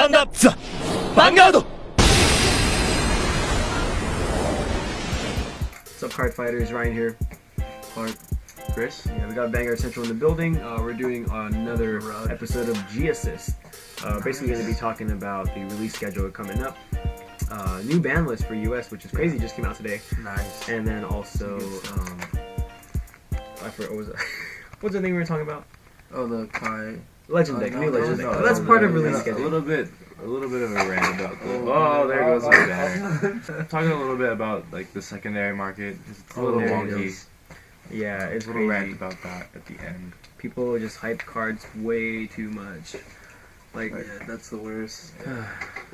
Stand up, the Vanguard! What's up, Cardfighters? Ryan here. Clark. Chris? Yeah, we got Vanguard Central in the building. We're doing another episode of G-Assist. Basically going to be talking about the release schedule coming up. New Banlist for US, which is crazy, just came out today. Nice. And then also, I forgot, what was it? What's the thing we were talking about? Oh, the Kai. Legend deck, new Legend deck. no, That's part of release schedule. A little bit of a rant about the. Oh, there goes my banner. Talking a little bit about like the secondary market. It's a little wonky. Yeah, it's A little rant crazy. about that at the end. People just hype cards way too much. Like, Yeah, that's the worst.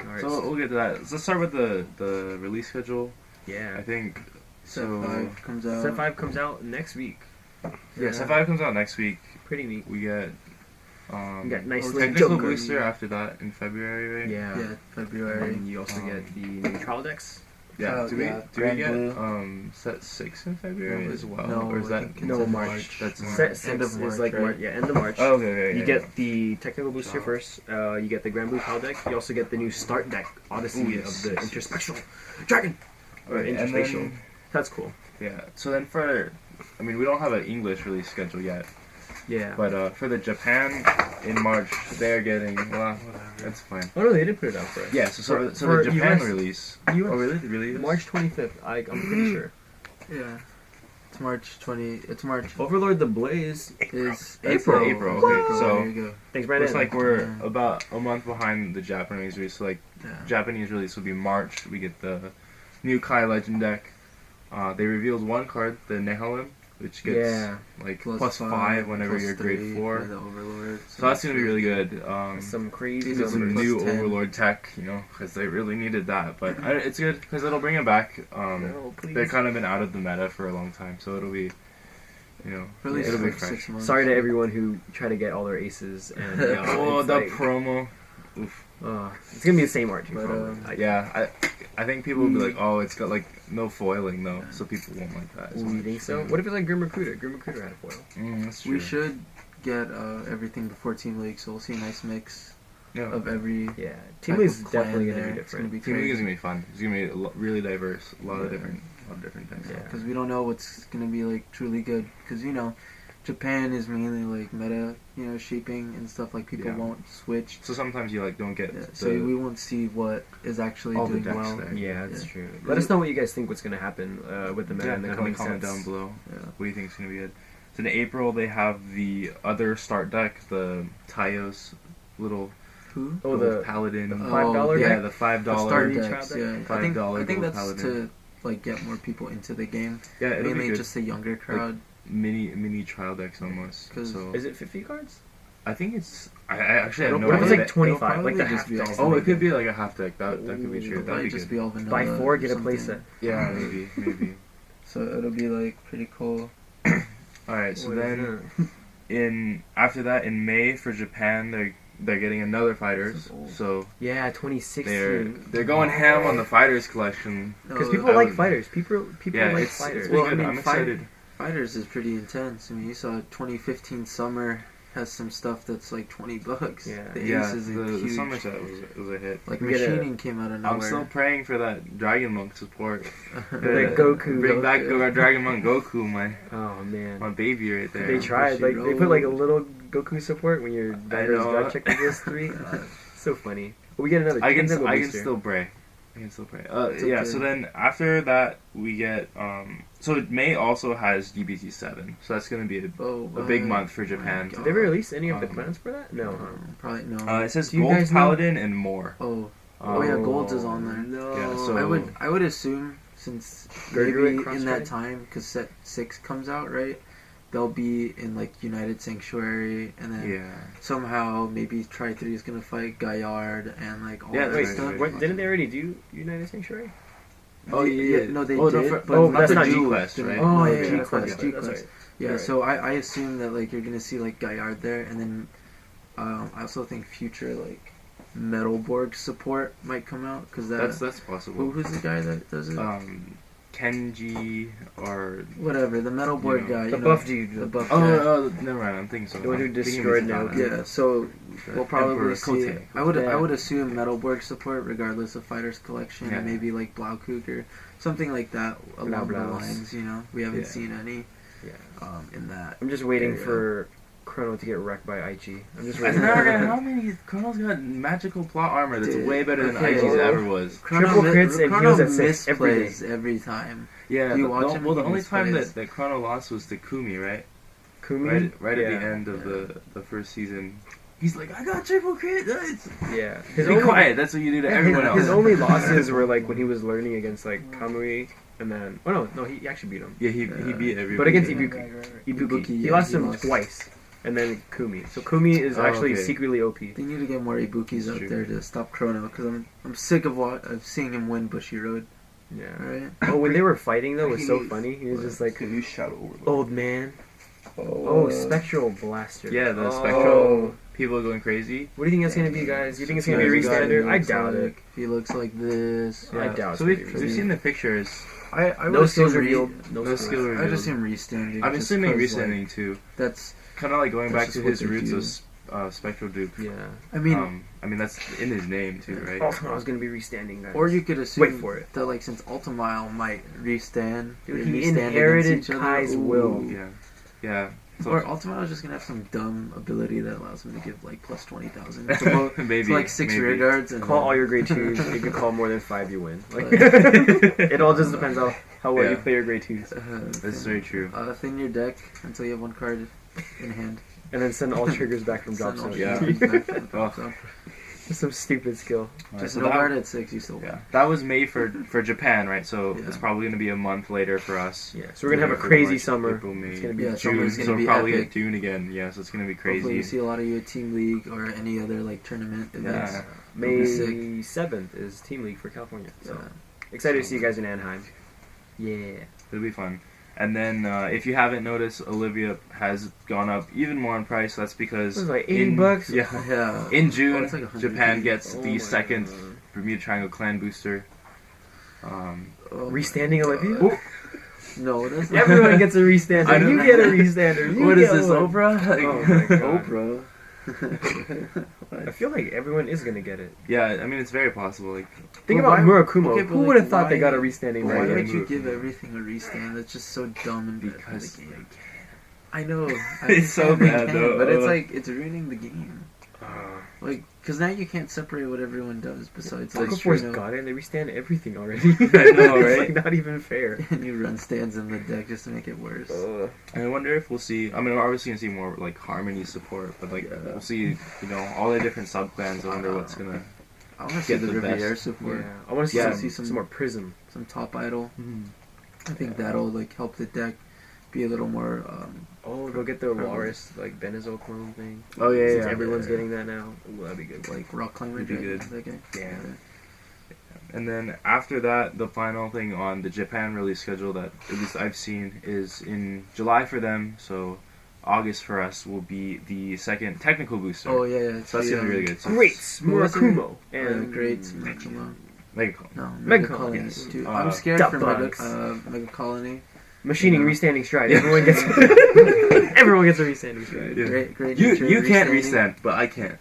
alright, So we'll get to that. Let's start with the release schedule. I yeah. think Set so. 5 comes out. Set 5 comes out next week. Yeah, Set 5 comes out next week. Pretty neat. We get We got nice little technical Joker. booster after that in February, right? Yeah. Yeah, February. And you also get the new trial decks. Yeah. Do we Grand get Blue. set 6 in February as well? No, Or is I that think it's No, in March. That's in Set March. 6 End of is March, like right? March, yeah, end of March. Oh, okay. You get the technical booster first. You get the Grand Blue trial deck. You also get the new start deck, Odyssey Ooh, yes, of the yes, Interspectral Dragon. Or Right, and Interspatial. then- That's cool. Yeah. So then we don't have an English release schedule yet, Yeah. but for the Japan in March, they are getting that's fine. Oh no, they did put it out for us. Yeah. So for the Japan US release. US Oh really? March 25th. I'm pretty sure. Yeah. It's March 20. It's March. Overlord the Blaze. Is That's April. April, okay, so- there you go. Thanks, Brandon. Looks like we're Yeah. about a month behind the Japanese release. So like Yeah. Japanese release will be March. We get the new Kai Legend deck. They revealed one card, the Nehalim, which gets Yeah. like Plus plus 5 whenever plus you're 3 grade for 4. the Overlord. So that's gonna be really good. Some crazy These are Some numbers. new plus 10. Overlord tech, because they really needed that. But it's good because it'll bring it back. No, please. They've kind of been out of the meta for a long time, so it'll be, Released it'll be for fresh. 6 months. Sorry to everyone who try to get all their aces and Oh, it's the like, promo. it's gonna be the same art too. But, probably. Yeah, I think people will be like, oh, it's got like no foiling though, so people won't like that. as Ooh, you much. think so? What if it's like Grim Recruiter? Grim Recruiter had a foil. That's true. We should get everything before Team League, so we'll see a nice mix Yeah. of every. Yeah, type Team League's of clan definitely gonna there. be It's gonna different. be Team League is crazy. gonna be fun. It's gonna be really diverse, a lot of Yeah. different things. Yeah. Because we don't know what's gonna be like truly good. Because Japan is mainly like meta, shaping and stuff. Like people Yeah. won't switch. So sometimes you like don't get Yeah, the, so we won't see what is actually all the doing decks well. there. Yeah, that's Yeah. true. Let us know what you guys think what's gonna happen with the meta Yeah, in the definitely coming comment sets. down below. Yeah. What do you think is gonna be good? So in April they have the other start deck, the Taios little Who? Oh, little the Paladin. $5 yeah, deck? the $5. The start $5 decks. deck? Yeah, $5 I think gold that's Paladin. to like get more people into the game. Yeah, it'll be Mainly good. just a younger crowd. mini trial decks almost. 'Cause- So Is it 50 cards? I think it's. I actually have no What if it's idea. like 25, it'll like the probably half just be deck? all- Oh, it could be like a half deck. That could be Ooh. true. It'll That'd probably be just good. be all vanilla. Buy 4, or get a something. playset. Yeah, maybe. So it'll be like pretty cool. All right. So What is then after that in May for Japan they're getting another fighters. This is old. So Yeah, they're 2016. going ham on the fighters collection. Because No, people I like would- fighters. People Yeah, like it's fighters. pretty Well, I good. mean, I'm excited. Fighters is pretty intense. I mean, you saw 2015 summer has some stuff that's like $20. Yeah. The Yeah, ace is the huge. summer set was a hit. Like We get a- machining came out of nowhere. I'm still praying for that Dragon Monk support. Like Goku. Bring back Dragon Monk Goku, my Oh man. baby right there. They tried. Like they put like a little Goku support when your battery's know. got checked with this 3. So funny. But we get another. I can booster. still pray. So okay. then after that we get so May also has DBT 7, so that's gonna be a big month for Japan. Did they ever release any of the clans for that? No. Probably no. It says Do you Gold guys know- Paladin and more. Oh yeah, Gold's is on there. No. Yeah, so- I would assume since Gerger maybe at in that Crossfire? time, because set 6 comes out, right? They'll be in like United Sanctuary, and then Yeah. somehow maybe Tri 3 is gonna fight Gaillard and like all Yeah, that Wait, stuff. what, didn't they already do United Sanctuary? Oh yeah, no they Oh, no, did. for- but oh, not that's the not G G-Quest, right? Oh Oh, yeah, yeah, G that's Quest, right, G that's Quest. right. Yeah, Right. so I assume that like you're gonna see like Gaillard there, and then I also think future like Metalborg support might come out because That's possible. who's the guy that does it? Kenji or Whatever, the metal board guy. The you buff know, dude. The buff oh, guy. oh never mind. I'm thinking something. The one who I'm thinking destroyed Mizutana. Naoki. Yeah, so The we'll probably Emperor see. Kote. I would Yeah. assume Metalborg support regardless of Fighters Collection, Yeah. and maybe like Blaukuk or something like that along the Blaus. lines. You know, we haven't Yeah. seen any Yeah. in that. I'm just waiting area. for Chrono to get wrecked by Aichi. I'm just It's waiting. never gonna. How many? Chrono's got magical plot armor that's Dude, way better than okay. Aichi's ever was. Triple crits and Chrono heals at 6 every day. misplays every time. Yeah. You watch him, well, the he only time misplays. that Chrono lost was to Kumi, right? Kumi? Right at Yeah. the end of the first season. He's like, I got triple crit. Nice. Yeah. Be quiet. That's what you do to everyone else. His only losses were like when he was learning against like Kamui, and then no, he actually beat him. Yeah, he beat everybody. But against Yeah. Ibuki, Ibuki, he yeah, lost he him lost. twice, and then Kumi. So Kumi is Oh, actually okay. secretly OP. They need to get more Ibukis That's out true. there to stop Chrono because I'm sick of seeing him win Bushy Road. Yeah. Right? Oh, when they were fighting though, it was so funny. He was just like, Can you shout over? old man. Oh, Spectral Blaster. Yeah, the Oh. spectral people are going crazy. What do you think that's gonna be, guys? You think it's gonna Yeah, be a he gotta restander? I looks doubt it. like- He looks like this. I doubt So it's we've gonna be seen the pictures. I No would skills assume revealed. No No skill skills. revealed. I just assume restanding. I'm just assuming 'cause, like, restanding too. That's. Kind of like going That's back to just what his they roots do. of spectral dupe. Yeah. I mean, I mean that's in his name too, right? Ultima was gonna be restanding, guys. or you could assume Wait for it. that like since Ultimile might restand, Dude, they he restand inherited against each other. Kai's Ooh. will. Yeah, yeah. So, Or Ultimile is just gonna have some dumb ability that allows him to give like plus 20,000 to maybe like 6 maybe. rear guards and Call then- all your grade twos. If you call more than 5, you win. Like, But- it all just depends on how well Yeah. you play your grade twos, That's very true. Thin your deck until you have one card in hand. and then send all triggers back from drop Send all zone. Yeah. triggers back from the drop Oh. zone. Just some stupid skill. Alright, Just so no that- guard at 6, you still win. Yeah, that was made for Japan, right? So Yeah. it's probably gonna be a month later for us. Yeah. So we're gonna have a For crazy March, summer. April, May, It's gonna be Yeah, June. summer's gonna So be we'll probably epic. get June again. Yeah, so it's gonna be Hopefully you crazy. see a lot of you at Team League or any other like tournament events. Yeah. May Sick. 7th is Team League for California. So Yeah. excited to see you guys in Anaheim. Yeah. It'll be fun. And then if you haven't noticed, Olivia has gone up even more in price. That's because It was like 80 in- bucks? Yeah. Yeah. In June, Oh, it's like 100 Japan dude. gets Oh the my second God. Bermuda Triangle Clan booster. Oh Restanding my Olivia? God. No, that's not Everyone gets a restander. I don't You know. get a restander. You What get is this, one. Oprah? Like- Oh my God. Oprah. I feel like everyone is gonna get it. Yeah, I mean it's very possible. Like Think Well, about why- Murakumo. okay, but Who like, would have thought they why- got a restanding Why right would in? you give everything a restand? That's just so dumb and bad for because the game. like, I know. It's so they bad, can, though. but it's like it's ruining the game. Uh, Like, because now you can't separate what everyone does besides Taco like Force you know, got it. They restand everything already. I know, It's right? like not even fair. new run stands in the deck just to make it worse. I wonder if we'll see. I mean, we're obviously gonna see more like Harmony support, but like Yeah. we'll see, all the different sub clans. I wonder what's gonna. I want to see Get the the best. Riviere support, Yeah, I want to see, Yeah. some more Prism. some top idol. I think Yeah. that'll like help the deck be a little more. Oh, go get the Walrus like Benzo clone thing. Oh yeah, Since yeah. everyone's Yeah. getting that now. Ooh, that'd be good. Like rock climber, Would be Dragon, good. that guy. Yeah. And then after that, the final thing on the Japan release schedule that at least I've seen is in July for them. So August for us will be the second technical booster. Oh yeah, yeah. So that's gonna be really good. So Great What's it? Murakumo And great and Mega Like No, Mega Mega Colony, Colony. yes. Dude, Uh, I'm scared Duck for Bugs. Mega Colony. machining Yeah. restanding stride. Everyone gets everyone gets a restanding stride. Yeah. Great you nature, can't restanding. restand, but I can.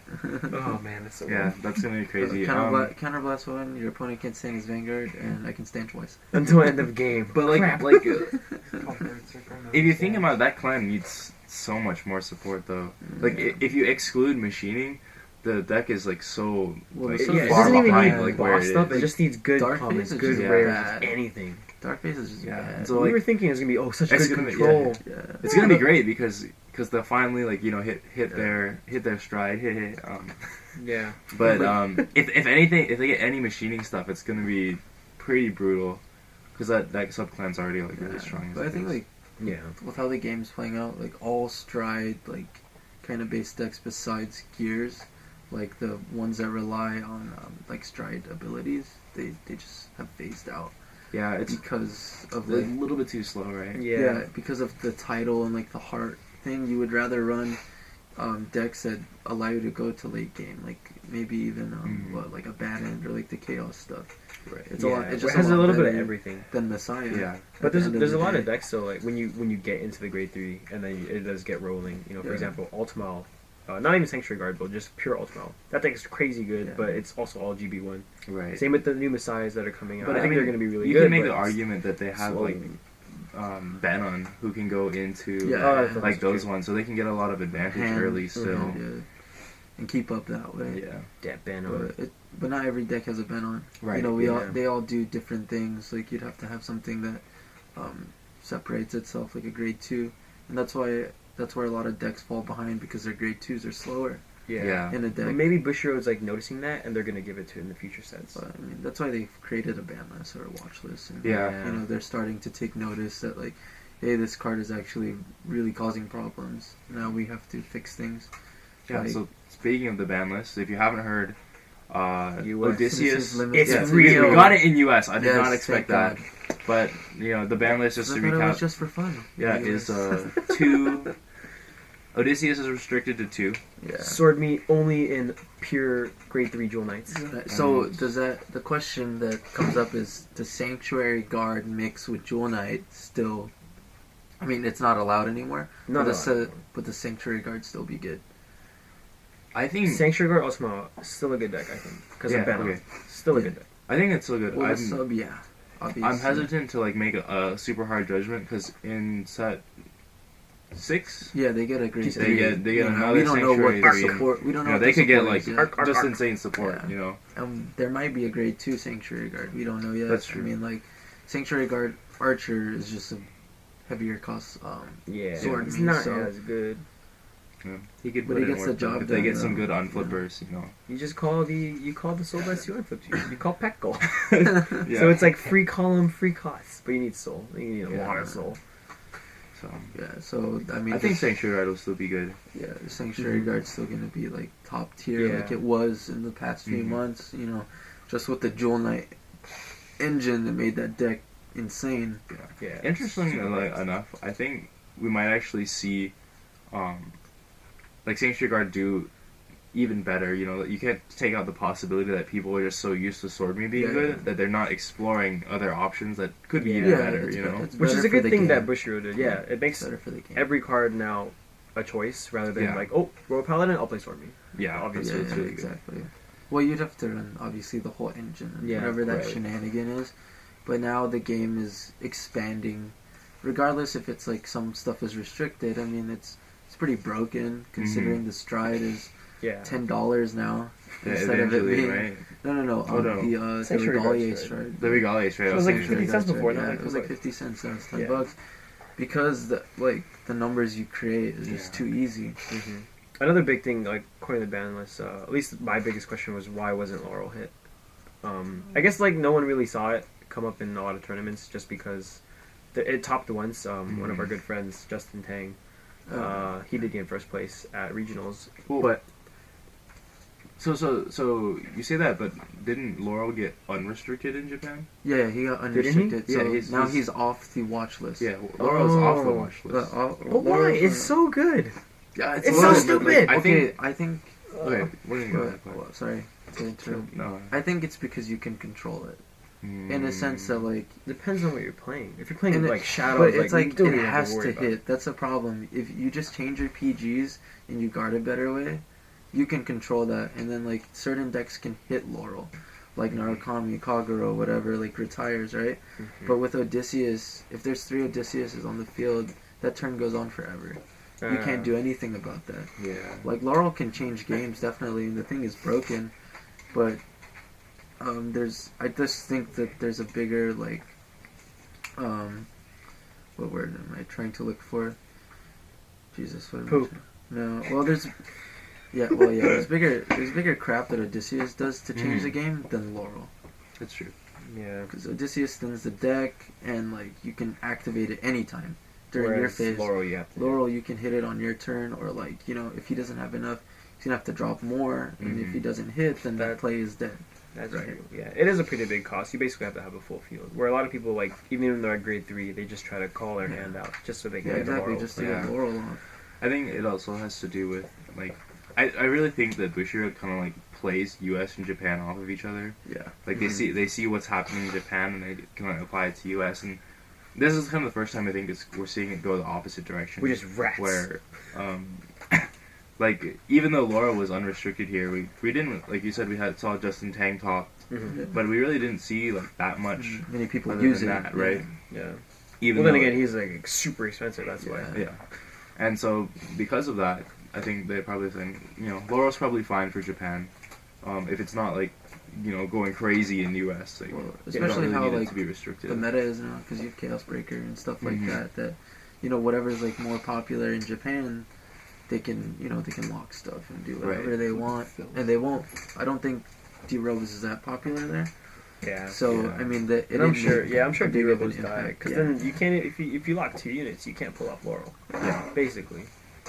Oh man, that's so Yeah, that's gonna be crazy. Counterblast one, your opponent can't stand his Vanguard, and I can stand twice. until end of game. But like, Crap. if you think about it, that clan needs so much more support though. Like if you exclude machining, the deck is like so Well, like so yeah, it far doesn't even behind need like where boss it stuff. is. It just needs good Dark commons, Phase is good just rares, bad. anything. Dark Face is just Yeah, bad. so, we like, were thinking it was gonna be such it's good gonna be- control. Yeah. It's gonna be great because they'll finally like hit their stride. Yeah. But if anything, if they get any machining stuff, it's gonna be pretty brutal because that sub clan's already like really strong. as But I it think is. like Yeah. with how the game's playing out, like all stride like kind of base decks besides gears, like the ones that rely on like stride abilities, they just have phased out yeah, it's because of a like little bit too slow, right? Yeah. because of the title and like the heart thing. You would rather run decks that allow you to go to late game, like maybe even like a bad end or like the chaos stuff. Right. It's Yeah. a lot. It's It just has a little bit of better everything. than Messiah. Yeah. But there's a lot of day. decks though, like when you get into the grade 3 and then it does get rolling. You know, for Yeah. example, Ultimal, not even Sanctuary Guard, but just pure Ultimal. That deck is crazy good, Yeah. but it's also all GB1. Right. Same with the new Messiahs that are coming out. But I think I they're mean, going to be really you good. can make but the it's argument that they have slowly. Banon who can go into Yeah. like those ones, so they can get a lot of advantage Hand, early still. yeah, and keep up that way. Yeah. That Banner. But not every deck has a Benon. Right. You know, yeah. they all do different things. Like you'd have to have something that separates itself, like a grade 2, and that's where a lot of decks fall behind because their grade 2s are slower Yeah. in a But deck. maybe Bushiroad's like noticing that, and they're going to give it to it in the future sets. But, I mean, that's why they've created a ban list or a watch list. And, Yeah. you know, they're starting to take notice that, like, hey, this card is actually really causing problems. Now we have to fix things. Yeah. Like- So speaking of the ban list, if you haven't heard, US. Odysseus. It's Yeah, real. We got it in US. I did Yes, not expect that. thank But you know, the ban list, just I to thought it was recap, just for fun. yeah, is 2. Odysseus is restricted to 2. Yeah. Sword meat only in pure grade 3 Jewel Knights. So the question that comes up is, does Sanctuary Guard mix with Jewel Knight still? I mean, it's not allowed anymore. No, But the Sanctuary Guard still be good. I think Sanctuary Guard Ultima still a good deck, I think, because Yeah, of Banner. okay. Still a Yeah. good deck. I think it's still good. Well, the I'm, sub, yeah. Obviously. I'm hesitant to like make a super hard judgment because in set 6, Yeah, they get a grade They 3. get You know, another we don't know what Sanctuary the 3. support. We don't know. you know, what they the could get support like is yet. Arc. just insane support. Yeah. You know, There might be a grade 2 Sanctuary Guard. We don't know yet. That's true. I mean, like, Sanctuary Guard Archer is just a heavier cost. Yeah, Sword it's meat, not so- as good. yeah. He could But put he in gets work, the though, job if they done, get some though. good unflippers. You know, You just call the Soul Blast you unflipped you. You call Petco. yeah. So it's like free column, free cost, but you need soul. You need a Yeah. lot of soul. So Yeah, so, I mean, I think Sanctuary Guard will still be good. yeah, the Sanctuary Guard's still going to be, like, top tier Yeah. like it was in the past few Mhm. months. You know, just with the Jewel Knight engine that made that deck insane. Yeah. Interestingly Super nice. enough, I think we might actually see, like Sanctuary Guard do even better. You know, you can't take out the possibility that people are just so used to Sword Me being Yeah. good that they're not exploring other options that could be Yeah. even better. it's You be- know, it's Which is better a for good the thing game. that Bushiroad did. Yeah, it makes Better for the game. every card now a choice rather than Yeah. like, oh, Royal Paladin, I'll play Sword Me. yeah, obviously, yeah, it's yeah, really exactly. Well, you'd have to run obviously the whole engine and Yeah, whatever that right. shenanigan is, but now the game is expanding. Regardless if it's like some stuff is restricted, I mean it's pretty broken considering the stride is Yeah. $10 now Yeah, instead of it eventually, being right? no Oh, no. the Sanctuary Regalia Guard's stride. The Regalia straight It up. was like Sanctuary 50 cents Guard before, stride, now yeah, like it was like $10. 50 cents, now it's $10 Yeah. because the numbers you create is just Yeah. too easy. hmm Another big thing, like according to the ban list, at least my biggest question was why wasn't Laurel hit? I guess like no one really saw it come up in a lot of tournaments just because it topped once. One of our good friends, Justin Tang, he did get in first place at regionals, Well, but So you say that, but didn't Laurel get unrestricted in Japan? Yeah, he got Didn't he? unrestricted. Yeah, So now he's- he's off the watch list. Yeah, Laurel's off the Oh. watch list. but why? It's so good. Yeah, It's well, so stupid. I Okay, think. I think. Okay, we're gonna go. well, sorry to interrupt. No. I think it's because you can control it in a sense that like, Depends on what you're playing. If you're playing and like it- Shadows, but it's you like don't it even have has worry to about it. hit. That's a problem. If you just change your PGs and you guard a better way, you can control that, and then like certain decks can hit Laurel, like Narukami, Kagura, whatever, like retires, right? Mhm. But with Odysseus, if there's 3 Odysseus on the field, that turn goes on forever. You can't do anything about that. Yeah. Like Laurel can change games definitely, and the thing is broken, but I just think that there's a bigger like what word am I trying to look for? Jesus, what am I Poop. trying- No, well there's bigger crap that Odysseus does to change Mhm. the game than Laurel, That's true. Yeah. because Odysseus thins the deck and like you can activate it anytime during your Whereas phase. Laurel, you have to. Laurel, you can hit it on your turn, or like, you know, if he doesn't have enough, he's gonna have to drop more, and if he doesn't hit, then that That- play is dead. That's Right. true. Yeah, it is a pretty big cost. You basically have to have a full field. Where a lot of people like, even when they're at grade 3, they just try to call their Yeah. hand out just so they can Yeah, get exactly, Laurel. just to Yeah. get Laurel off. I think it also has to do with like I really think that Bushiroad kind of like plays U.S. and Japan off of each other. Yeah. Like they see what's happening in Japan and they kind of apply it to U.S. and this is kind of the first time I think we're seeing it go the opposite direction. We just rats. Where, like even though Laura was unrestricted here, we didn't, like you said, saw Justin tank top, but we really didn't see like that much. Many people other use than it, that, right? Yeah. Even Well, then though- again, he's like super expensive. That's why. yeah. And so because of that, I think they probably think, Laura's probably fine for Japan, if it's not like, going crazy in the U.S. Like, Well, you don't especially really how need it like to be restricted. the meta is now, because you have Chaos Breaker and stuff like that. That whatever's like more popular in Japan, they can they can lock stuff and do whatever they want, and they won't. I don't think D-Rose is that popular there. Yeah. So Yeah. I mean, I'm sure. Yeah, I'm sure big D of an Robo's die impact. because Yeah. then you can't. If you lock 2 units, you can't pull off Laurel. Yeah. Basically.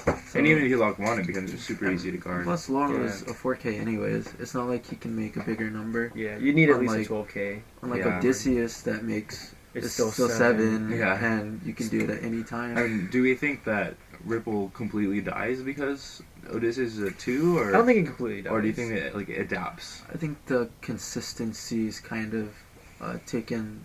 So, And even if you lock one, it becomes just super easy to guard. Plus, Laurel Yeah. is a 4K anyways. It's not like he can make a bigger number. yeah, you need at least a Unlike- 12K. Unlike Yeah. Odysseus, that makes It's it's still still 7. 7, Yeah. and you can do it at any time. I mean, do we think that Ripple completely dies because Odysseus is a 2, or I don't think it completely dies. or do you think that like it adapts? I think the consistency's kind of taken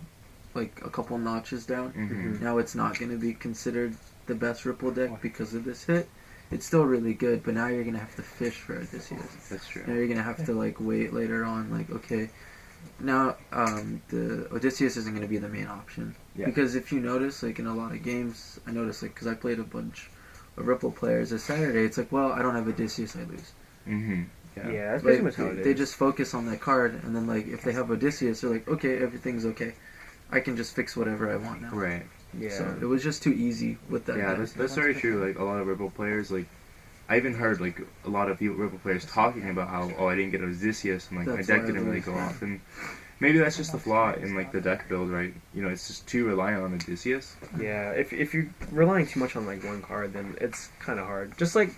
like a couple notches down. Mm-hmm. Now it's not going to be considered the best Ripple deck because of this hit. It's still really good, but now you're going to have to fish for Odysseus. That's true. Now you're going to have to like wait later on, like, okay, now the Odysseus isn't going to be the main option. Yeah. Because if you notice, like in a lot of games, I noticed, like, because I played a bunch of Ripple players this Saturday, it's like, well, I don't have Odysseus, I lose. Mm-hmm. Yeah, that's Like, pretty much how it is. they just focus on that card, and then like if they have Odysseus, they're like, okay, everything's okay. I can just fix whatever I want now. Right. Yeah. So it was just too easy with that. Yeah, deck. that's very true. Like a lot of Ripple players, like I even heard like a lot of Ripple players talking about how I didn't get Odysseus and like That's my deck why I didn't really lose, go yeah. off, and maybe that's just the flaw in like the deck build, right? It's just too reliant on Odysseus. Yeah, if you're relying too much on like one card, then it's kind of hard. Just like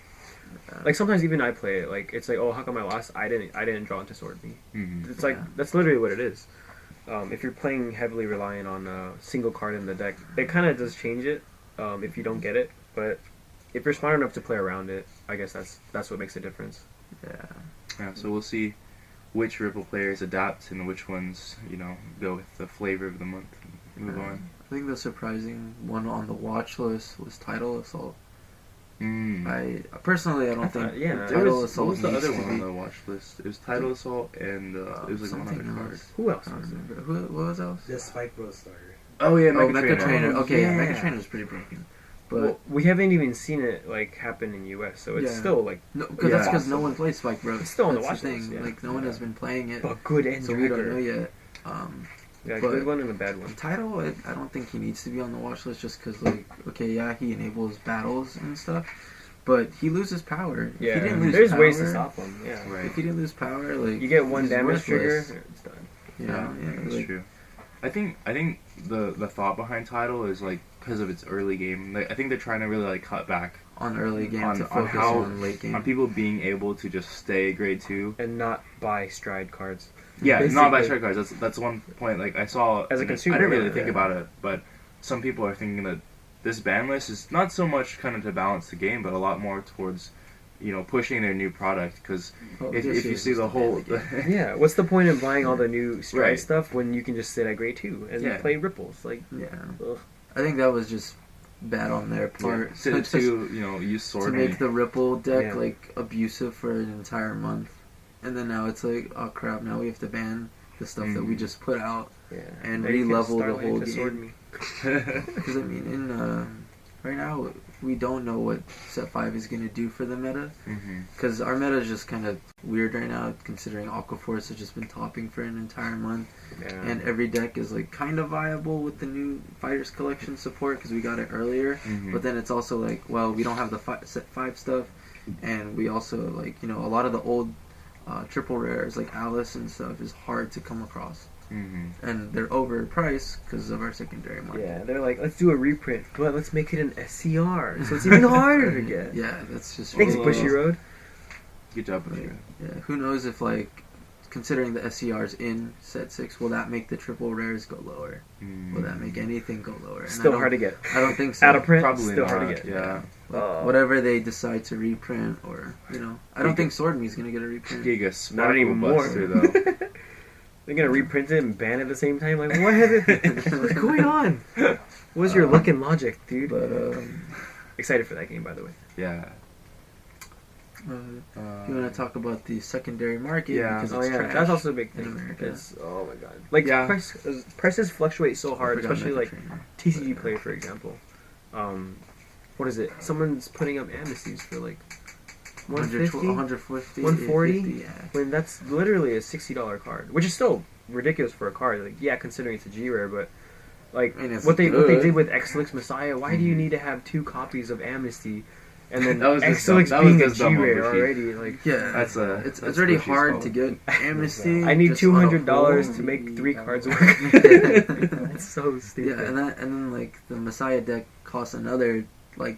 sometimes even I play it, like it's like, oh, how come I lost? I didn't draw into Sword Me. Mm-hmm. It's like that's literally what it is. If you're playing heavily reliant on a single card in the deck, it kind of does change it. If you don't get it, but if you're smart enough to play around it, I guess that's what makes a difference. Yeah. Yeah, so we'll see which Ripple players adapt and which ones go with the flavor of the month. And move on. I think the surprising one on the watch list was Tidal Assault. Mm. I personally, I don't think yeah, There Tidal was, Assault what was the needs other to one be. on the watch list? It was Tidal Assault and it was like one other something card. else. Who else? I don't Was it? remember. What was else? The Spike Bro starter. Oh yeah, Oh, Mecha Trainer. Okay, yeah. Mecha Trainer is pretty broken. But Well, we haven't even seen it like happen in US, so it's Yeah. still like no, that's Yeah. because no one plays Spike Bro. It's still on the That's watch list, yeah. Like no one has been playing it, a good end so we don't know dragger. yet. Yeah, a but- good one and a bad one. Tidal, I don't think he needs to be on the watch list just because, like, okay, yeah, he enables battles and stuff, but he loses power. Yeah, if he didn't lose there's power, ways to stop him. Yeah, Right. If he didn't lose power, like, you get one he's damage trigger, worthless. it's done. Yeah, That's like, true. I think the thought behind Tidal is like because of its early game. Like, I think they're trying to really like cut back on early game on to focus how- on late game. on people being able to just stay grade 2. And not buy stride cards. Yeah, not by Basically. strike cards. That's one point. Like I saw As a consumer, I didn't really yeah, think yeah. about it, but some people are thinking that this ban list is not so much kind of to balance the game, but a lot more towards pushing their new product. Because Well, if this you is see just the a whole bad game. Yeah, what's the point of buying all the new stride Right. stuff when you can just sit at grade 2 and Yeah. play ripples? Like, Yeah, ugh. I think that was just bad on their part. to use to sword make the Ripple deck Yeah. like abusive for an entire month, and then now it's like, oh crap, now we have to ban the stuff that we just put out. Yeah. And Now you can re-level the start whole to sword game. me. Because I mean, in right now we don't know what set 5 is going to do for the meta. hmm Because our meta is just kind of weird right now, considering Aquaforce has just been topping for an entire month, Yeah. and every deck is like kind of viable with the new Fighters Collection support because we got it earlier. hmm But then it's also like, well, we don't have the set 5 stuff, and we also like a lot of the old triple rares like Alice and stuff is hard to come across, hmm and they're overpriced because of our secondary market. Yeah, they're like, let's do a reprint, but let's make it an SCR, so it's even harder to get. Yeah, that's just Thanks, ridiculous. Bushy Road. Good job, Bushiroad. Yeah, who knows if like considering the SCRs in set 6, will that make the triple rares go lower? Will that make anything go lower? And Still hard to get. I don't think so. Out of print, Probably still not. hard to get. Yeah. Like, whatever they decide to reprint, or I don't think Sword Me's gonna get a reprint. Giga Not anymore. Buster though. They're gonna reprint it and ban it at the same time. Like, what's going on? What's your luck and logic, dude? But Excited for that game, by the way. Yeah. if you want to talk about the secondary market, because it's trash that's also a big in thing. America. It's, oh my god, like prices fluctuate so hard, especially like TCG Player, for example. What is it? Someone's putting up amnesties for like 150, 150, 140, 150, yeah. when that's literally a $60 card, which is still ridiculous for a card. Like, yeah, considering it's a G-Rare, but like what they did with Exilix Messiah, why do you need to have 2 copies of Amnesty? And then Exilix being a G-Rare already, like that's that's already hard to get Amnesty. I need $200 to make 3 cards work. That's so stupid. Yeah, and then like the Messiah deck costs another like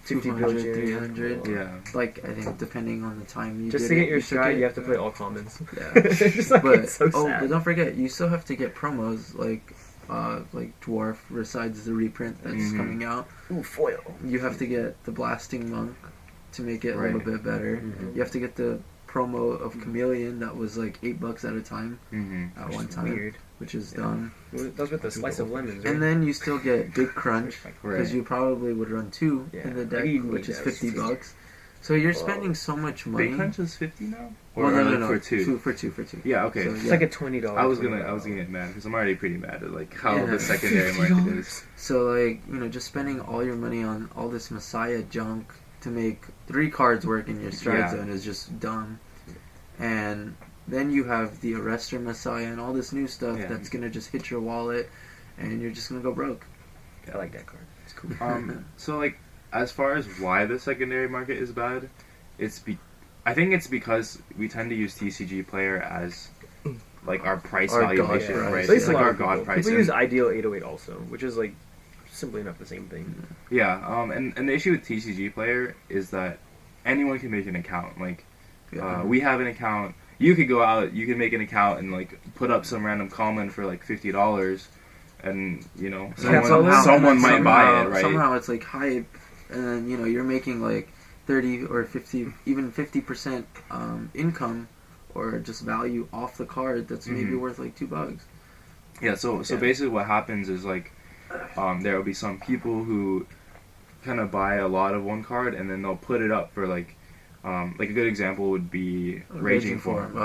200, 300. Yeah. Like, I think depending on the time you just did to get it, your stride, you have to play all commons. Yeah. Just like, but it's so sad. but don't forget, you still have to get promos like Dwarf besides the reprint that's coming out. Ooh, foil. You have to get the Blasting Monk to make it a little bit better. Mm-hmm. You have to get the promo of Chameleon that was like $8 at a time at one time, Weird. which is dumb. That was with the slice of lemons, right? And then you still get Big Crunch because you probably would run 2 in the deck, which is $50. So you're spending so much money. Big Crunch is 50 now? Or no, for 2? For two. Yeah, okay. So, It's like a $20. I was gonna get mad because I'm already pretty mad at like how the secondary market is. So like just spending all your money on all this Messiah junk to make 3 cards work in your stride zone is just dumb. And then you have the Arrestor Messiah and all this new stuff that's gonna just hit your wallet, and you're just gonna go broke. I like that card. It's cool. So like as far as why the secondary market is bad, I think it's because we tend to use TCG Player as like our price valuation, right? It's like our god price. People use Ideal 808 also, which is like simply enough the same thing. Yeah, and the issue with TCG Player is that anyone can make an account. Like, we have an account. You could go out, you can make an account and like put up some random comment for like $50, and someone might buy it, right? Somehow it's like hype, and then you're making like 30 or 50, even 50% income or just value off the card that's maybe worth like $2. Yeah, so basically what happens is like there will be some people who kind of buy a lot of one card and then they'll put it up for like a good example would be Raging Form.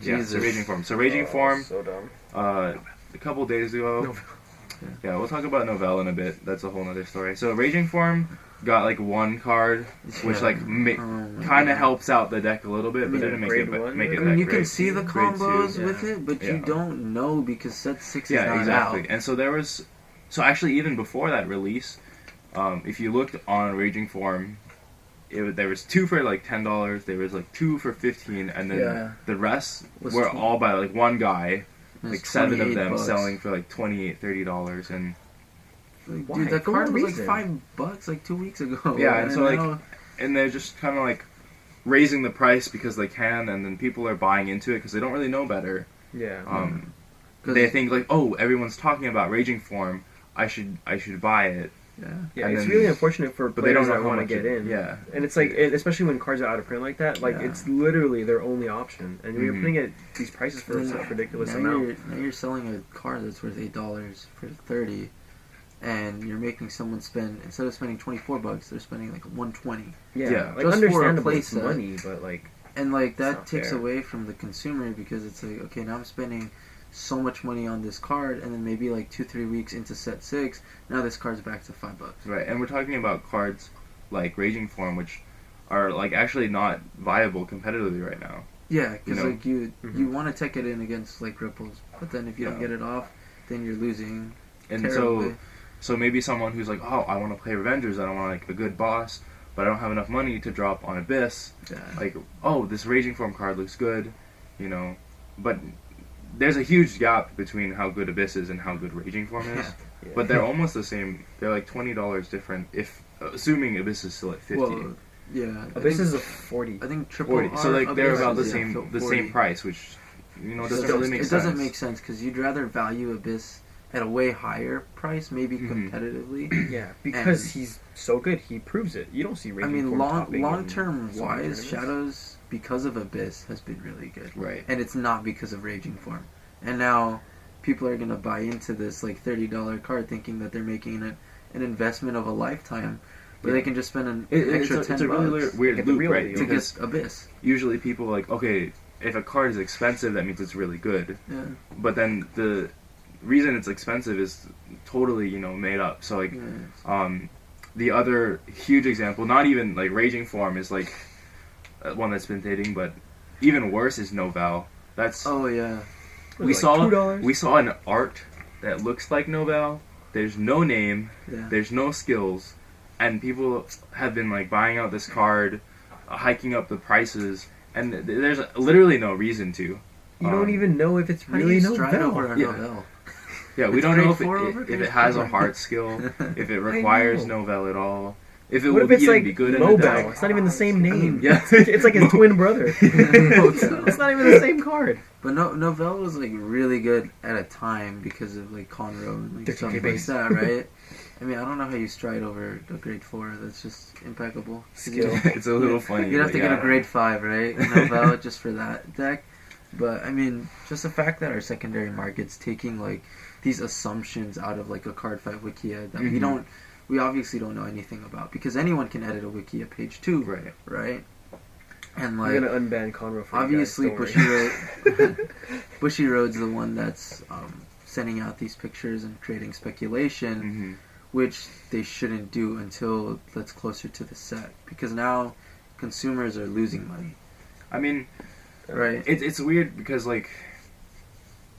Raging Form. So Raging Form. So dumb. A couple days ago. Yeah, we'll talk about Novell in a bit. That's a whole other story. So Raging Form got like 1 card, which like kind of helps out the deck a little bit, but didn't make it that great. You can see the combos with it, but you don't know because set 6 is not exactly. out. And so so actually even before that release, if you looked on Raging Form, there was 2 for like $10, there was like 2 for $15, and then the rest were all by like one guy, like 7 of them selling for like $28, $30, and dude, that card was like $5 like 2 weeks ago. Yeah, and so like, and they're just kind of like raising the price because they can, and then people are buying into it because they don't really know better. Yeah. They think like, oh, everyone's talking about Raging Form, I should buy it. Yeah, it's really unfortunate for players that want to get in. Yeah. And it's like, especially when cards are out of print like that, like it's literally their only option. And you're putting it these prices for such ridiculous amount. Now you're selling a card that's worth $8 for $30, and you're making someone spend, instead of spending $24, they're spending like $120. Yeah. Like just understandable, for a it's money, but like, and like that takes away from the consumer because it's like, okay, now I'm spending so much money on this card, and then maybe like 2-3 weeks into set 6, now this card's back to $5. Right, and we're talking about cards like Raging Form, which are like actually not viable competitively right now. Yeah, because like you want to tech it in against like ripples, but then if you don't get it off, then you're losing. And so maybe someone who's like, oh, I want to play Revengers, I don't want like a good boss, but I don't have enough money to drop on Abyss. Like, oh, this Raging Form card looks good, but there's a huge gap between how good Abyss is and how good Raging Form is. But they're almost the same. They're like $20 different, if assuming Abyss is still at 50. Well, yeah, Abyss is a 40. I think triple 40. So like they're about the same 40. price, which doesn't really make sense. It doesn't make sense because you'd rather value Abyss at a way higher price, maybe Mhm. competitively. Yeah, because And- he's so good, he proves it. You don't see I Raging mean, Form topping long in term so many wise, tournaments. Shadows, because of Abyss, has been really good. Right. And it's not because of Raging Form. And now people are gonna buy into this like $30 card, thinking that they're making it an investment of a lifetime, where Yeah. they can just spend an It's extra a, $10 it's a really weird Get the loop, real right? deal. to Because get Abyss. usually people are like, okay, if a card is expensive, that means it's really good. Yeah. But then the reason it's expensive is totally, made up. So like, Yeah. the other huge example, not even like Raging Form is like one that's been dating, but even worse is Novel. That's Oh yeah. we Like saw $2. we saw an art that looks like Novel. There's no name, Yeah. there's no skills, and people have been like buying out this card, hiking up the prices, and there's literally no reason to. You don't even know if it's How do really you stride Novel. over a Yeah. Novel? Yeah, we It's don't know grade if four over if grade it has a four. heart skill, if it requires know. Novel at all, if it What will if it's even like be good in the Mobile? deck. It's not even the same name. Yeah. It's like his twin brother. Motel. It's not even the same card. But Novel was like really good at a time because of like Conroe and like 13K stuff like base. that, right? I mean, I don't know how you stride over a grade 4. That's just impeccable. Skill. It's a little funny. You'd have but to get yeah. a grade 5, right? Novel just for that deck. But I mean, just the fact that our secondary market's taking like these assumptions out of like a Cardfight Wikia that Mhm. we obviously don't know anything about, because anyone can edit a Wikia page too, Right. right? And We're like gonna unban Conroe for obviously you guys, don't Bushy Road, Bushy Road's the one that's sending out these pictures and creating speculation, hmm which they shouldn't do until that's closer to the set, because now consumers are losing money, I mean, right? it's weird because like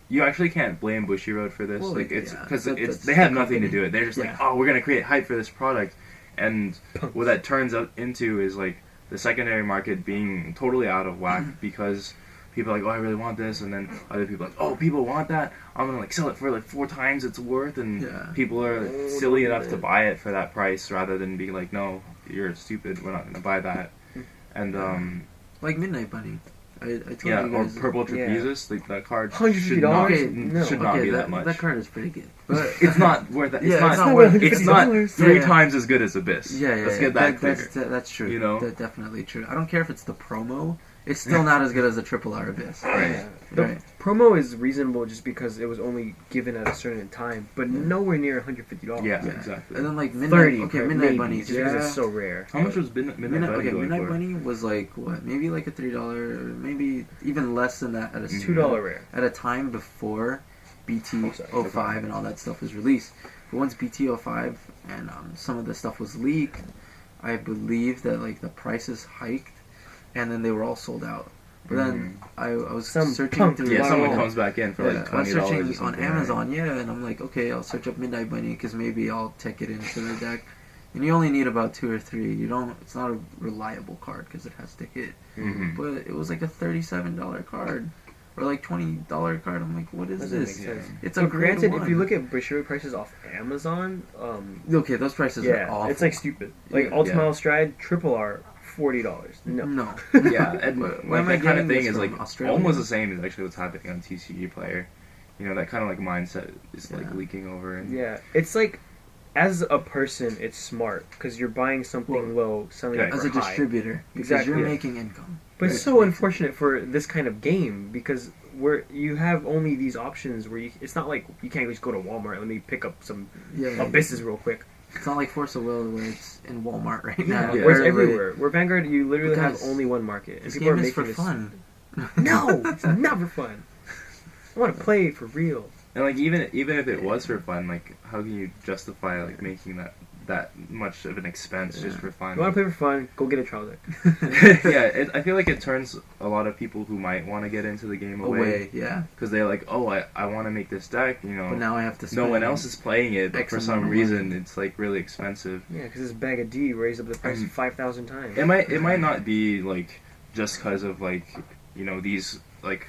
you actually can't blame Bushy Road for this. Well, like it's yeah, because that's they have the nothing to company. do it. They're just like, Yeah. oh, we're gonna create hype for this product, and what that turns out into is like the secondary market being totally out of whack because people are like, oh, I really want this, and then other people are like, oh, people want that, I'm gonna like sell it for like 4 times its worth, and Yeah. people are Oh, silly don't do enough to that. buy it for that price rather than be like, no, you're stupid, we're not gonna buy that, and Like Midnight Bunny. I told yeah, you or guys. Purple Yeah. Trapezus, like that card $150? should not, Okay, no. should not okay, be that, that much. that card is pretty good, but It's not worth that. It's Yeah, not. it's not worth It's not $150. 3 Yeah. times as good as Abyss. Yeah, yeah, Let's yeah. get that clear. That's true. You know? That's definitely true. I don't care if it's the promo. It's still not as good as the Triple R Abyss. Right. Yeah. The Right. promo is reasonable just because it was only given at a certain time, but nowhere near $150. Yeah, Yeah. exactly. And then like 30. Midnight. Okay, Midnight maybe, Bunnies. just because it's so rare. How much was Midnight Bunny Okay, going Midnight for? Bunny was like what? Maybe like a $3, or maybe even less than that at a $2 rare. at a time before BT Oh, sorry. 05 and all that stuff was released. But once BT 05 and some of the stuff was leaked, I believe that like the prices hiked, and then they were all sold out. But then I was Some searching punk through. Yeah, someone Wow. comes back in for Yeah, like I was $20 or searching on something. Amazon, yeah, and I'm like, okay, I'll search up Midnight Bunny because maybe I'll tech it into the deck. And you only need about 2 or 3. You don't. It's not a reliable card because it has to hit. Mm-hmm. But it was like a $37 card or like $20 card. I'm like, what is Doesn't this? make sense. It's a But grade granted, one. if you look at Bushiroad prices off Amazon, Okay, those prices are yeah, awful. it's like stupid. Like Yeah. Ultimate Stride, Triple R, $40. No. No. Yeah, and Where like am I that kind of getting thing this is from? like Australia? almost the same as actually what's happening on TCG Player. You know, that kind of like mindset is like Yeah. leaking over. And Yeah, it's like, as a person, it's smart because you're buying something low, selling Yeah, it As for a high. distributor, because Exactly, you're yeah. making income. But it's Which so makes unfortunate for this kind of game because where you have only these options where it's not like you can't just go to Walmart. Let me pick up some Yeah, abysses real quick. it's not like Force of Will where it's in Walmart right Yeah, now. Yeah. where's Where, like, everywhere. Where Vanguard, you literally have Guys, only one market, and This people are game making is for this. fun. No, it's never fun. I want to play for real. And like even if it was for fun, like how can you justify like making that much of an expense just for fun? You want to play for fun? Go get a trial deck. Yeah, I feel like it turns a lot of people who might want to get into the game away Yeah. because they're like, oh, I want to make this deck, you know. But now I have to. No spend one else is playing it, but X for amount some of reason money. it's like really expensive. Yeah, because this bag of D raised up the price 5,000 times. It might not be like just because of like, you know, these like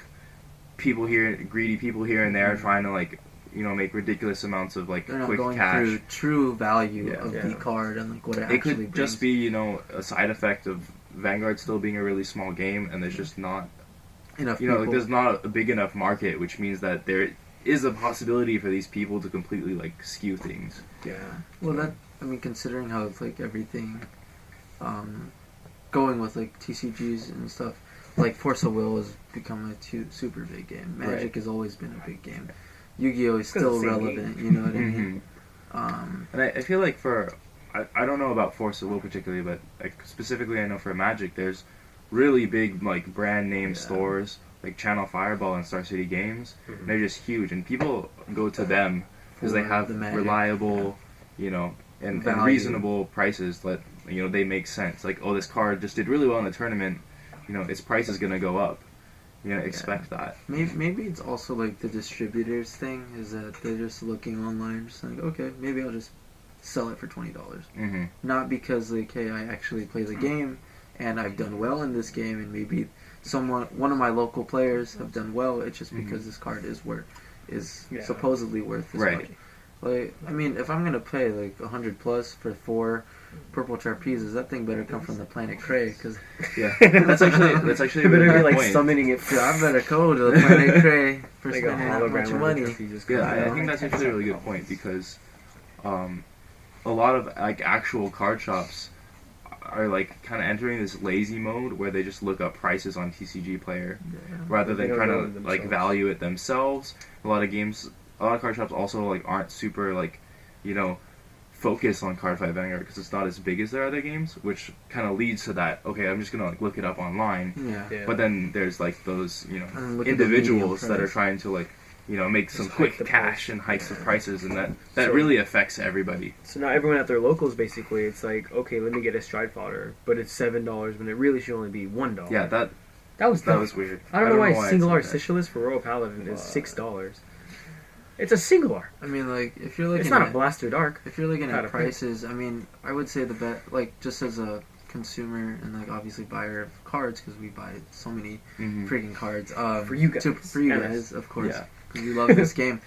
greedy people here and there trying to like, you know, make ridiculous amounts of like They're not quick going cash. through true value Yeah. of Yeah. the card and like what it It actually could brings. just be, you know, a side effect of Vanguard still being a really small game and there's just not, enough you know, like people. there's not a big enough market, which means that there is a possibility for these people to completely like skew things. Yeah. Well, considering how it's like everything, going with like TCGs and stuff, like Force of Will has become a super big game. Magic Right. has always been a big game. Yu-Gi-Oh is It's 'cause still it's the same relevant. You know what I mean? And I feel like I don't know about Force of Will particularly, but like specifically I know for Magic, there's really big like brand name stores like Channel Fireball and Star City Games. Mhm. They're just huge, and people go to them because they For have the Magic, reliable, and Value. reasonable prices that they make sense. Like, oh, this card just did really well in the tournament. Its price is gonna go up. Expect that. Maybe it's also like the distributors thing is that they're just looking online, just like, okay, maybe I'll just sell it for $20. Mm-hmm. Not because like, hey, I actually play the game and I've done well in this game, and maybe one of my local players have done well. It's just because this card is supposedly worth this Right. much. Like, I mean, if I'm gonna pay like 100 plus for 4 purple trapezes, that thing better come from the planet Cray, because Yeah, that's actually a You better really be good like point. summoning it. I better go to the planet Cray for Like a spending that hologram much of money. it, you just Yeah, go, I think that's actually a really good point because a lot of like actual card shops are like kind of entering this lazy mode where they just look up prices on TCG Player rather They than don't trying know to it like themselves. value it themselves. A lot of card shops also like aren't super like focus on Cardfight Vanguard because it's not as big as their other games, which kind of leads to that. Okay, I'm just gonna like look it up online. Yeah. Yeah. But then there's like those And look at the individuals medium that are price. trying to like make some Just quick hike the cash price. and hikes the prices, and that So- really affects everybody. So now everyone at their locals basically, it's like, okay, let me get a Stride Fodder, but it's $7 when it really should only be $1. Yeah, that that was dumb. was weird. I don't know why a it's single like art that. Sicilus for Royal Paladin is $6. It's a single art. I mean, like, if you're looking It's not a at Blaster Dark. if you're looking Gotta at pay. prices, I mean, I would say the bet, like, just as a consumer and like obviously buyer of cards, because we buy so many Mhm. freaking cards For you guys. for you And guys, of course, Yeah. because we love this game.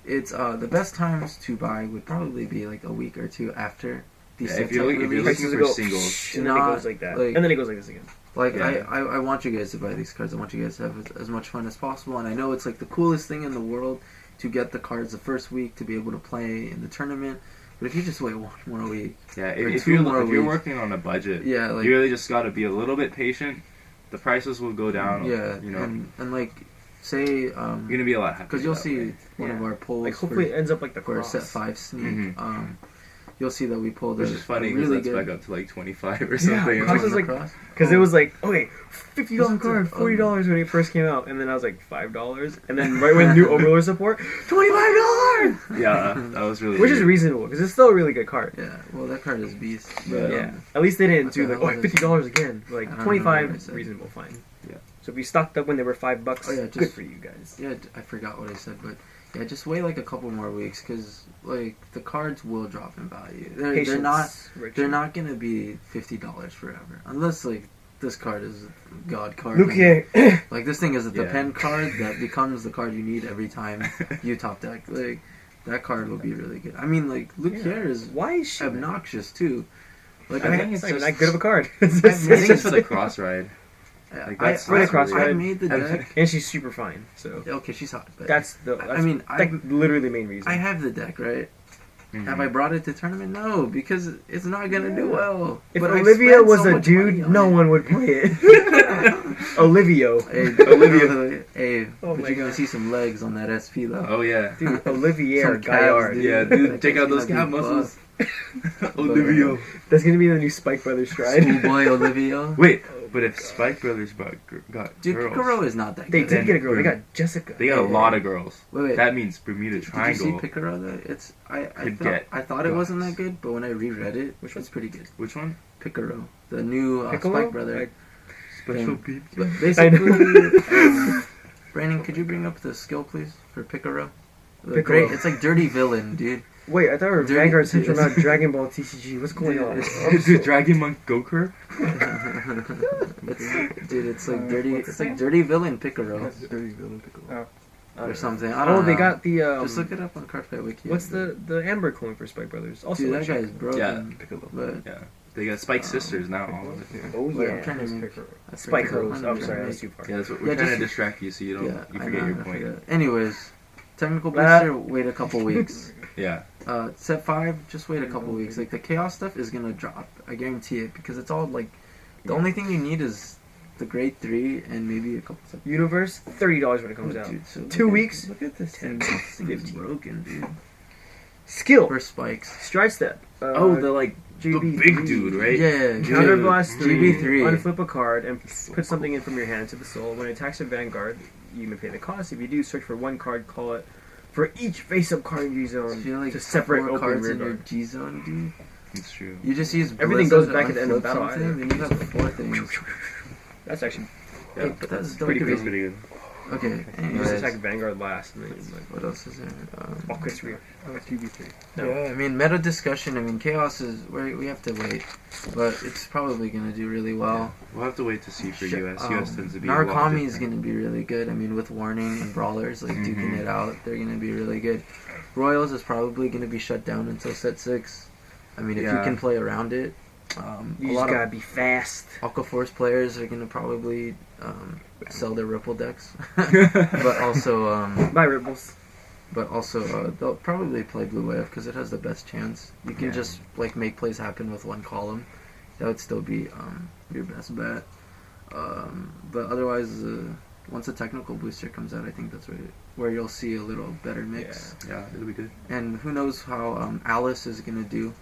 It's the best times to buy would probably be like a week or two after the Yeah, sets if you're have looking released. for Prices go, singles. and then it Not goes like that, like- and then it goes like this again. Like, Yeah. I want you guys to buy these cards. I want you guys to have as much fun as possible. And I know it's like the coolest thing in the world to get the cards the first week to be able to play in the tournament. But if you just wait one more week, Yeah, Or if 2 you're more if you're weeks. working on a budget, yeah, like, you really just got to be a little bit patient. The prices will go down. yeah, you're and like, say, gonna be a lot happier. because you'll that see way. one of Yeah. our polls Like hopefully it ends up like the for cross. set 5 sneak, Mhm. you'll see that we pulled Which a is funny a because really that's good. back up to like 25 or Yeah, something. Cross is like- Cross? Because it was like, okay, $50 card, Oh. $40 when it first came out, and then I was like $5, and then right when new Overlord support, $25, Yeah, that was really which is weird. reasonable because it's still a really good card. Yeah, well, that card is beast. Yeah. Yeah, at least they didn't What do the like, hell oh, is $50 again. Like I don't know 25, what I said. reasonable, fine. Yeah. So if you stocked up when they were $5, Oh, yeah, good just- for you guys. Yeah, I forgot what I said, but yeah, just wait like a couple more weeks because like the cards will drop in value. They're Patience, not Richie. they're not gonna be $50 forever unless like this card is a god card. Luke here. Like this thing is the Yeah. pen card that becomes the card you need every time you top deck. Like that card will be really good. I mean, like Luke here is Why is she obnoxious too. Like I I, think It's it's not even just- that good of a card. I've It's made just for the cross ride. Like, that's for the really cross weird. ride. I made the And- deck. And she's super fine. So Okay, she's hot. But that's the. I That's, mean, like literally the main reason. I have the deck, right? Mhm. Have I brought it to tournament? No, because it's not gonna do Yeah. well. If But I Olivia spent was so a much money dude, on no it. one would play it. Olivia. Hey, Olivia. Hey, Oh but my you're gonna God. see some legs on that SP though. Oh yeah. Dude, Olivier Some or Gaillard. calves, Yeah, dude, check out those That's calf gonna be muscles. bust. Olivia. That's gonna be the new Spike Brothers stride. Schoolboy Olivia. Wait, but if Spike Brothers got Dude, girls, Picaro is not that They good. did get a girl. They got Jessica. they got a lot of girls. Wait, That means Bermuda did you see Triangle. Picaro though? It's I Could thought get I thought it wasn't that guts. good, but when I reread it, Which it's pretty good. Which one? Picaro, the new Piccolo? Spike brother. Like, Special Yeah. peeps. But I basically, Brandon, could you bring up the skill, please, for Picaro? The Piccolo. Great, it's like dirty villain, dude. wait, I thought we were Dude, Vanguard Central, it's- not Dragon Ball TCG. What's going on? Dude, Dragon Monk Gokur? It's like dirty. It's like dirty villain Picaro or something. I don't Oh, know. they got the. Just look it up on Cardfight Wiki. What's the Amber coin for Spike Brothers? Also, Dude, a that check. guy's broken. Yeah. But Yeah. They got Spike Sisters now. All of it. Oh Wait, yeah, I'm trying to it's make- Piccolo. I Spike forget Hose. what I'm I'm sorry, trying that's to too far. Yeah, that's what we're Yeah, trying to just- distract you so you don't yeah, you I forget know, your I point. forget. Anyways, Technical booster, wait a couple weeks. Yeah. Set 5, just wait a couple weeks. Like, the chaos stuff is gonna drop. I guarantee it, because it's all, like, the only thing you need is the grade 3 and maybe a couple sets. Universe, $30 when it comes out. Dude, so 2 weeks. Look at this thing. 10, This thing is 15. broken, dude. Skill. For spikes. Stride step. The, like, The GB3. big dude, right? yeah. Counter dude. blast 3. GB3. Unflip a card and put something in from your hand to the soul. When it attacks a Vanguard, you may pay the cost. If you do, search for one card, call it for each face-up card in G I zone feel like to separate 4 open cards rear in your guard. G zone, dude. It's true. You just use Everything Blizzard goes back at the end of unflip battle, something, either. then you have 4 things. That's actually Yeah. But that's pretty dope. good. Pretty good. Okay, you just anyways. attack Vanguard last. And then you What else is there? oh, quick 3. Oh, GB3. No. Yeah, I mean, meta discussion. I mean, Chaos is we have to wait, but it's probably gonna do really well. We'll have to wait to see for Shit, US. US tends to be a lot Narukami is different. gonna be really good. I mean, with Warning and Brawlers like duking it out, they're gonna be really good. Royals is probably gonna be shut down until set 6. I mean, if you Yeah. can play around it, You a just lot gotta of be fast. Aqua Force players are gonna probably sell their Ripple decks, but also Bye, Ripples. they'll probably play Blue Wave because it has the best chance. You can Yeah. just like make plays happen with one column. That would still be your best bet. But otherwise, once the technical booster comes out, I think that's where you'll see a little better mix. Yeah, it'll be good. And who knows how Alice is gonna do?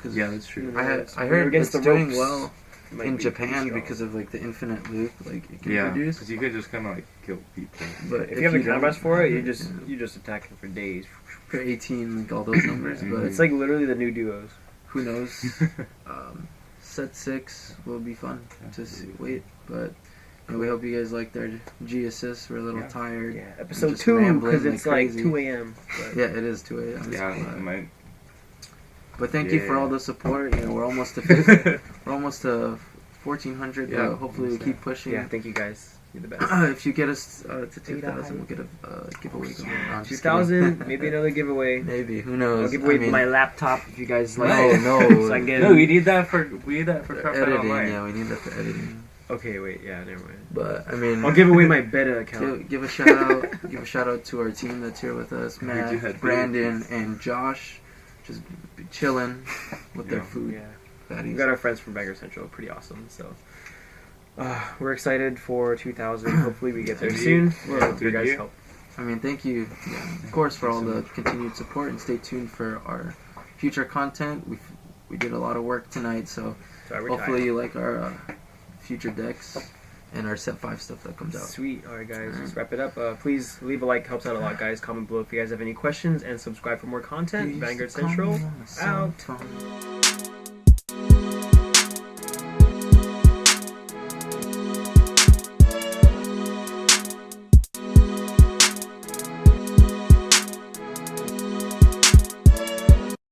Cause Yeah, that's true. I We're heard against it's the doing ropes. well Might in be Japan pretty strong. because of like the infinite loop like it can Yeah, produce. because you could just kind of like kill people. But If you have the don't- combats for it, you just attack them for days. for 18 like all those numbers, Mhm. but It's like literally the new duos. who knows? Set 6 will be fun to see, wait, but you know, we hope you guys liked our G assists. We're a little Yeah. tired. Yeah, episode just 2 rambling because it's like crazy. 2 a.m. But Yeah, it is 2 a.m. Yeah, But thank you for Yeah. all the support. You know, we're almost to we're almost to 1,400. Yeah, Hopefully we almost keep pushing. yeah, thank you guys. You're the best. If you get us to 2,000, we'll get a giveaway. going. No, I'm just 2,000, kidding. maybe another giveaway. Maybe. Who I'll knows? give away I mean, my laptop if you guys like. no, it. no. So I can get No, we need that for for Cardfight editing. Online. Yeah, we need that for editing. Okay, wait, yeah, never mind. But I mean, I'll give away my beta account. give a shout out. Give a shout out to our team that's here with us, do Matt, have Brandon, beta. and Josh. Just chilling with their Yeah. food. Yeah, Fatties. we got our friends from Vanguard Central, pretty awesome. So we're excited for 2,000. Hopefully we get there soon. Well, With your good guys' year. help. I mean, thank you, of course, for all the continued support, and stay tuned for our future content. We did a lot of work tonight, so So I retired. hopefully you like our future decks and our set 5 stuff that comes out. Sweet. All right, guys, Alright. let's wrap it up. Please leave a like, helps out a lot, guys. Comment below if you guys have any questions, and subscribe for more content. You used Vanguard to call Central me on the cell out. phone.